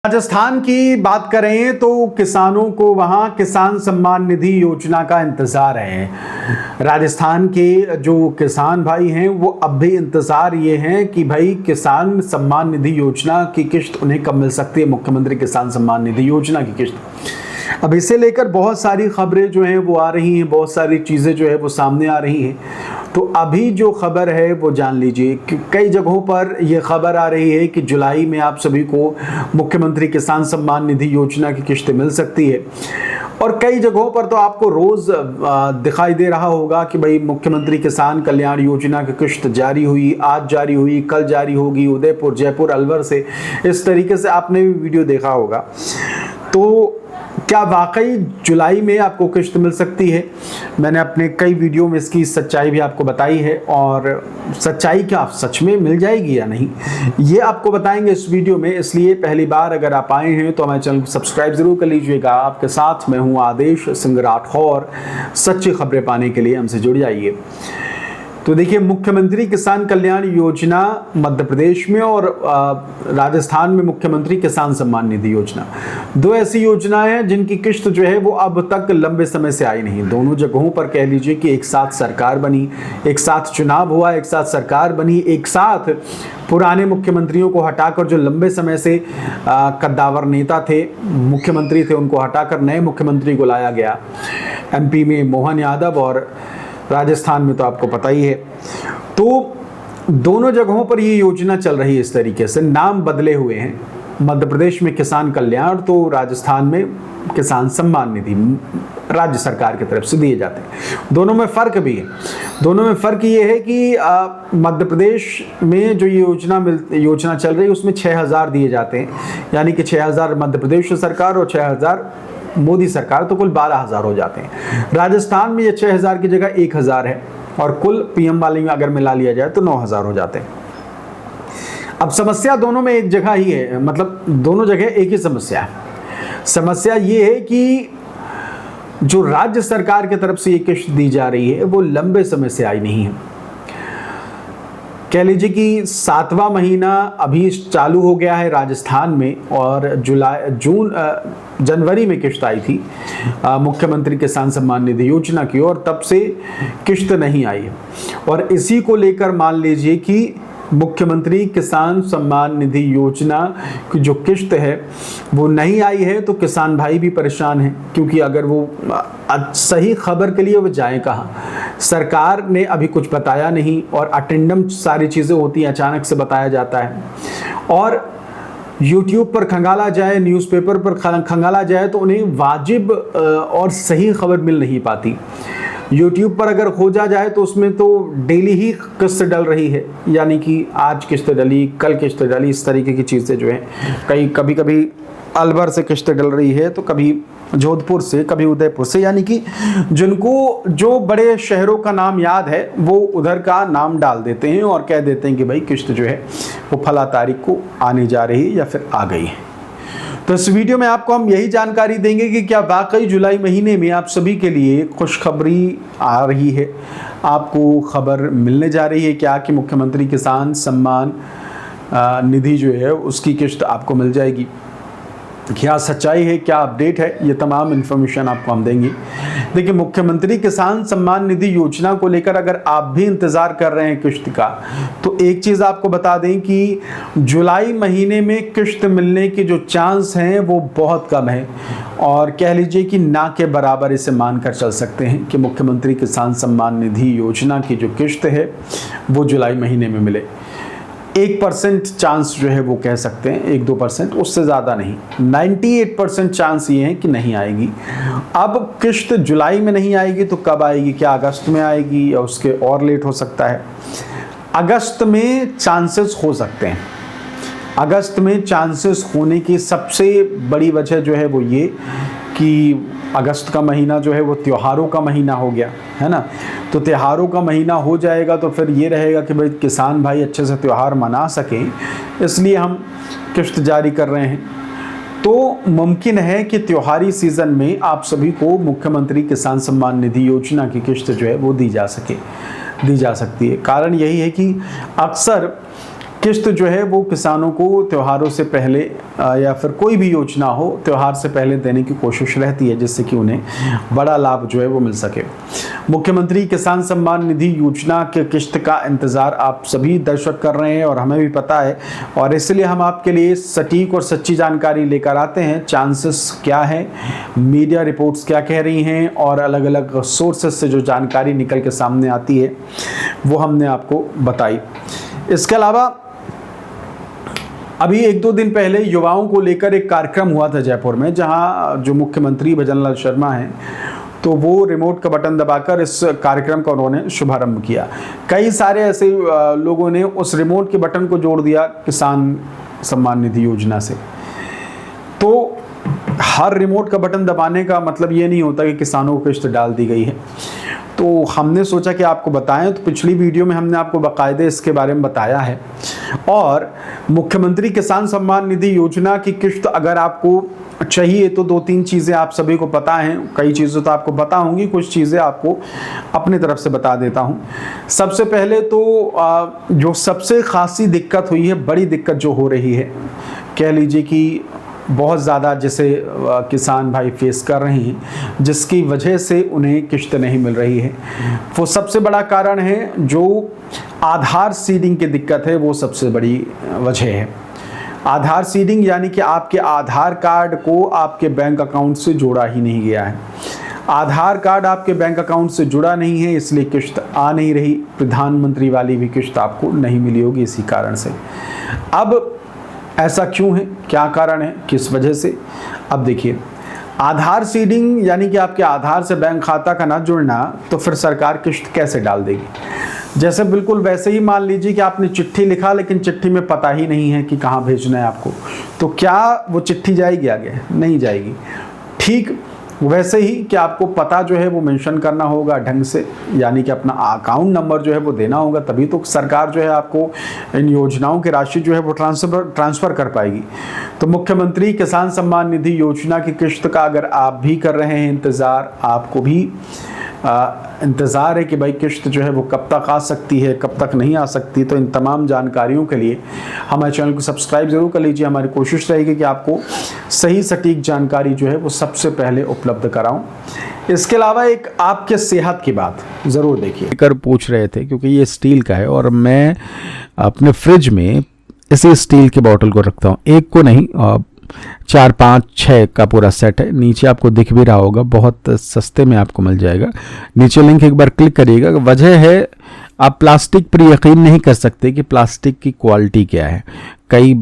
राजस्थान की बात करें तो किसानों को वहां किसान सम्मान निधि योजना का इंतजार है। राजस्थान के जो किसान भाई हैं वो अब भी इंतजार ये हैं कि भाई किसान सम्मान निधि योजना की किश्त उन्हें कब मिल सकती है। मुख्यमंत्री किसान सम्मान निधि योजना की किश्त अब इसे लेकर बहुत सारी खबरें जो हैं वो आ रही हैं, बहुत सारी चीज़ें जो है वो सामने आ रही हैं। तो अभी जो खबर है वो जान लीजिए कि कई जगहों पर ये खबर आ रही है कि जुलाई में आप सभी को मुख्यमंत्री किसान सम्मान निधि योजना की किश्त मिल सकती है। और कई जगहों पर तो आपको रोज़ दिखाई दे रहा होगा कि भाई मुख्यमंत्री किसान कल्याण योजना की किश्त जारी हुई, आज जारी हुई, कल जारी होगी, उदयपुर, जयपुर, अलवर से। इस तरीके से आपने भी वीडियो देखा होगा। तो क्या वाकई जुलाई में आपको किश्त मिल सकती है? मैंने अपने कई वीडियो में इसकी सच्चाई भी आपको बताई है, और सच्चाई क्या सच में मिल जाएगी या नहीं ये आपको बताएंगे इस वीडियो में। इसलिए पहली बार अगर आप आए हैं तो हमारे चैनल को सब्सक्राइब जरूर कर लीजिएगा। आपके साथ मैं हूं आदेश सिंह राठौर। सच्ची खबरें पाने के लिए हमसे जुड़ जाइए। तो देखिए, मुख्यमंत्री किसान कल्याण योजना मध्य प्रदेश में और राजस्थान में मुख्यमंत्री किसान सम्मान निधि योजना, दो ऐसी योजनाएं हैं जिनकी किश्त जो है वो अब तक लंबे समय से आई नहीं। दोनों जगहों पर कह लीजिए कि एक साथ सरकार बनी, एक साथ चुनाव हुआ, एक साथ सरकार बनी, एक साथ पुराने मुख्यमंत्रियों को हटाकर जो लंबे समय से कद्दावर नेता थे, मुख्यमंत्री थे, उनको हटाकर नए मुख्यमंत्री को लाया गया। एमपी में मोहन यादव और राजस्थान में तो आपको पता ही है। तो दोनों जगहों पर ये योजना चल रही है इस तरीके से, नाम बदले हुए हैं। मध्य प्रदेश में किसान कल्याण, तो राजस्थान में किसान सम्मान निधि राज्य सरकार की तरफ से दिए जाते हैं। दोनों में फ़र्क भी है। दोनों में फ़र्क ये है कि मध्य प्रदेश में जो योजना चल रही है उसमें 6,000 दिए जाते हैं, यानी कि 6,000 मध्य प्रदेश सरकार और 6,000 मोदी सरकार, तो कुल 12,000 हो जाते हैं। राजस्थान में ये 6,000 की जगह 1,000 है, और कुल पीएम वाले में अगर मिला लिया जाए तो 9,000 हो जाते हैं। अब समस्या दोनों में एक जगह ही है, मतलब दोनों जगह एक ही समस्या है। समस्या ये है कि जो राज्य सरकार की तरफ से ये किश्त दी जा रही है वो लंबे समय से आई नहीं है। कह लीजिए कि 7वां महीना अभी चालू हो गया है राजस्थान में, और जनवरी में किश्त आई थी मुख्यमंत्री किसान सम्मान निधि योजना की, और तब से किश्त नहीं आई है। और इसी को लेकर मान लीजिए कि मुख्यमंत्री किसान सम्मान निधि योजना की जो किश्त है वो नहीं आई है, तो किसान भाई भी परेशान हैं, क्योंकि अगर वो सही खबर के लिए वो जाएं कहाँ। सरकार ने अभी कुछ बताया नहीं, और अटेंडम सारी चीज़ें होती हैं, अचानक से बताया जाता है। और यूट्यूब पर खंगाला जाए, न्यूज़पेपर पर खंगाला जाए तो उन्हें वाजिब और सही खबर मिल नहीं पाती। यूट्यूब पर अगर खोजा जाए तो उसमें तो डेली ही किस्त डल रही है, यानी कि आज किस्त डली, कल किस्त डली, इस तरीके की चीज़ें जो हैं। कभी कभी अलवर से किस्त डल रही है, तो कभी जोधपुर से, कभी उदयपुर से, यानी कि जिनको जो बड़े शहरों का नाम याद है वो उधर का नाम डाल देते हैं और कह देते हैं कि भाई किश्त जो है वो फला तारीख को आने जा रही है या फिर आ गई है। तो इस वीडियो में आपको हम यही जानकारी देंगे कि क्या वाकई जुलाई महीने में आप सभी के लिए खुशखबरी आ रही है, आपको खबर मिलने जा रही है क्या कि मुख्यमंत्री किसान सम्मान निधि जो है उसकी किश्त आपको मिल जाएगी। क्या सच्चाई है, क्या अपडेट है, ये तमाम इन्फॉर्मेशन आपको हम देंगे। देखिए, मुख्यमंत्री किसान सम्मान निधि योजना को लेकर अगर आप भी इंतज़ार कर रहे हैं किश्त का, तो एक चीज़ आपको बता दें कि जुलाई महीने में किश्त मिलने के जो चांस हैं वो बहुत कम है, और कह लीजिए कि ना के बराबर इसे मानकर चल सकते हैं कि मुख्यमंत्री किसान सम्मान निधि योजना की जो किश्त है वो जुलाई महीने में मिले। 1% चांस जो है वो कह सकते हैं, 1-2%, उससे ज़्यादा नहीं। 98% चांस ये है कि नहीं आएगी। अब किश्त जुलाई में नहीं आएगी तो कब आएगी? क्या अगस्त में आएगी या उसके और लेट हो सकता है? अगस्त में चांसेस हो सकते हैं। अगस्त में चांसेस होने की सबसे बड़ी वजह जो है वो ये कि अगस्त का महीना जो है वो त्योहारों का महीना हो गया है ना। तो त्योहारों का महीना हो जाएगा तो फिर ये रहेगा कि भाई किसान भाई अच्छे से त्यौहार मना सकें, इसलिए हम किश्त जारी कर रहे हैं। तो मुमकिन है कि त्योहारी सीज़न में आप सभी को मुख्यमंत्री किसान सम्मान निधि योजना की किश्त जो है वो दी जा सकती है। कारण यही है कि अक्सर किस्त जो है वो किसानों को त्योहारों से पहले या फिर कोई भी योजना हो त्योहार से पहले देने की कोशिश रहती है, जिससे कि उन्हें बड़ा लाभ जो है वो मिल सके। मुख्यमंत्री किसान सम्मान निधि योजना के किस्त का इंतज़ार आप सभी दर्शक कर रहे हैं और हमें भी पता है, और इसलिए हम आपके लिए सटीक और सच्ची जानकारी लेकर आते हैं। चांसेस क्या है, मीडिया रिपोर्ट्स क्या कह रही हैं और अलग अलग सोर्सेस से जो जानकारी निकल के सामने आती है वो हमने आपको बताई। इसके अलावा अभी 1-2 दिन पहले युवाओं को लेकर एक कार्यक्रम हुआ था जयपुर में, जहां जो मुख्यमंत्री भजनलाल शर्मा हैं तो वो रिमोट का बटन दबाकर इस कार्यक्रम का उन्होंने शुभारंभ किया। कई सारे ऐसे लोगों ने उस रिमोट के बटन को जोड़ दिया किसान सम्मान निधि योजना से। तो हर रिमोट का बटन दबाने का मतलब ये नहीं होता कि किसानों को किस्त डाल दी गई है। तो हमने सोचा कि आपको बताएं, तो पिछली वीडियो में हमने आपको बाकायदे इसके बारे में बताया है। और मुख्यमंत्री किसान सम्मान निधि योजना की किस्त अगर आपको चाहिए तो 2-3 चीज़ें आप सभी को पता हैं। कई चीज़ें तो आपको पता होंगी, कुछ चीज़ें आपको अपनी तरफ से बता देता हूं। सबसे पहले तो जो सबसे खासी दिक्कत हुई है, बड़ी दिक्कत जो हो रही है, कह लीजिए कि बहुत ज़्यादा जैसे किसान भाई फेस कर रहे हैं, जिसकी वजह से उन्हें किस्त नहीं मिल रही है, वो सबसे बड़ा कारण है जो आधार सीडिंग की दिक्कत है। वो सबसे बड़ी वजह है। आधार सीडिंग यानी कि आपके आधार कार्ड को आपके बैंक अकाउंट से जोड़ा ही नहीं गया है। आधार कार्ड आपके बैंक अकाउंट से जुड़ा नहीं है, इसलिए किस्त आ नहीं रही। प्रधानमंत्री वाली भी किस्त आपको नहीं मिली होगी इसी कारण से। अब ऐसा क्यों है, क्या कारण है, किस वजह से? अब देखिए, आधार सीडिंग यानी कि आपके आधार से बैंक खाता का ना जुड़ना, तो फिर सरकार किस्त कैसे डाल देगी? जैसे बिल्कुल वैसे ही मान लीजिए कि आपने चिट्ठी लिखा, लेकिन चिट्ठी में पता ही नहीं है कि कहाँ भेजना है आपको, तो क्या वो चिट्ठी जाएगी आगे? नहीं जाएगी। ठीक वैसे ही कि आपको पता जो है वो मेंशन करना होगा ढंग से, यानी कि अपना अकाउंट नंबर जो है वो देना होगा, तभी तो सरकार जो है आपको इन योजनाओं की राशि जो है वो ट्रांसफ़र कर पाएगी। तो मुख्यमंत्री किसान सम्मान निधि योजना की किस्त का अगर आप भी कर रहे हैं इंतज़ार, आपको भी इंतज़ार है कि भाई किस्त जो है वो कब तक आ सकती है, कब तक नहीं आ सकती, तो इन तमाम जानकारियों के लिए हमारे चैनल को सब्सक्राइब ज़रूर कर लीजिए। हमारी कोशिश रहेगी कि आपको सही सटीक जानकारी जो है वो सबसे पहले उपलब्ध कराऊं। इसके अलावा एक आपके सेहत की बात ज़रूर देखिए कर पूछ रहे थे, क्योंकि ये स्टील का है और मैं अपने फ्रिज में इसी स्टील के बॉटल को रखता हूँ, एक को नहीं, 4, 5, 6 का पूरा सेट है। नीचे आपको दिख भी रहा होगा, बहुत सस्ते में आपको मिल जाएगा। नीचे लिंक एक बार क्लिक करिएगा। वजह है, आप प्लास्टिक पर यकीन नहीं कर सकते कि प्लास्टिक की क्वालिटी क्या है। कई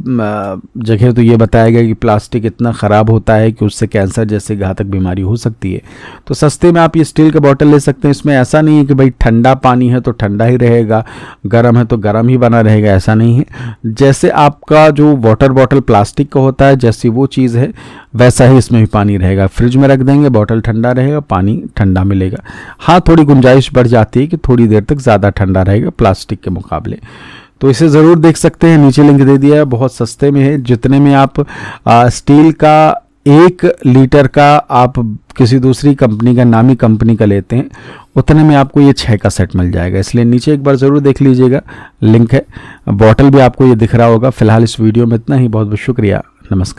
जगह तो ये बताया गया कि प्लास्टिक इतना ख़राब होता है कि उससे कैंसर जैसे घातक बीमारी हो सकती है। तो सस्ते में आप ये स्टील का बॉटल ले सकते हैं। इसमें ऐसा नहीं है कि भाई ठंडा पानी है तो ठंडा ही रहेगा, गर्म है तो गर्म ही बना रहेगा, ऐसा नहीं है। जैसे आपका जो वाटर बॉटल प्लास्टिक का होता है, जैसी वो चीज़ है, वैसा ही इसमें भी पानी रहेगा। फ्रिज में रख देंगे, बॉटल ठंडा रहेगा, पानी ठंडा मिलेगा। हाँ, थोड़ी गुंजाइश बढ़ जाती है कि थोड़ी देर तक ज़्यादा ठंडा रहेगा प्लास्टिक के मुकाबले। तो इसे ज़रूर देख सकते हैं, नीचे लिंक दे दिया है, बहुत सस्ते में है। जितने में आप स्टील का 1 लीटर का आप किसी दूसरी कंपनी का, नामी कंपनी का लेते हैं, उतने में आपको ये 6 का सेट मिल जाएगा। इसलिए नीचे एक बार ज़रूर देख लीजिएगा, लिंक है। बॉटल भी आपको ये दिख रहा होगा। फिलहाल इस वीडियो में इतना ही। बहुत बहुत शुक्रिया, नमस्कार।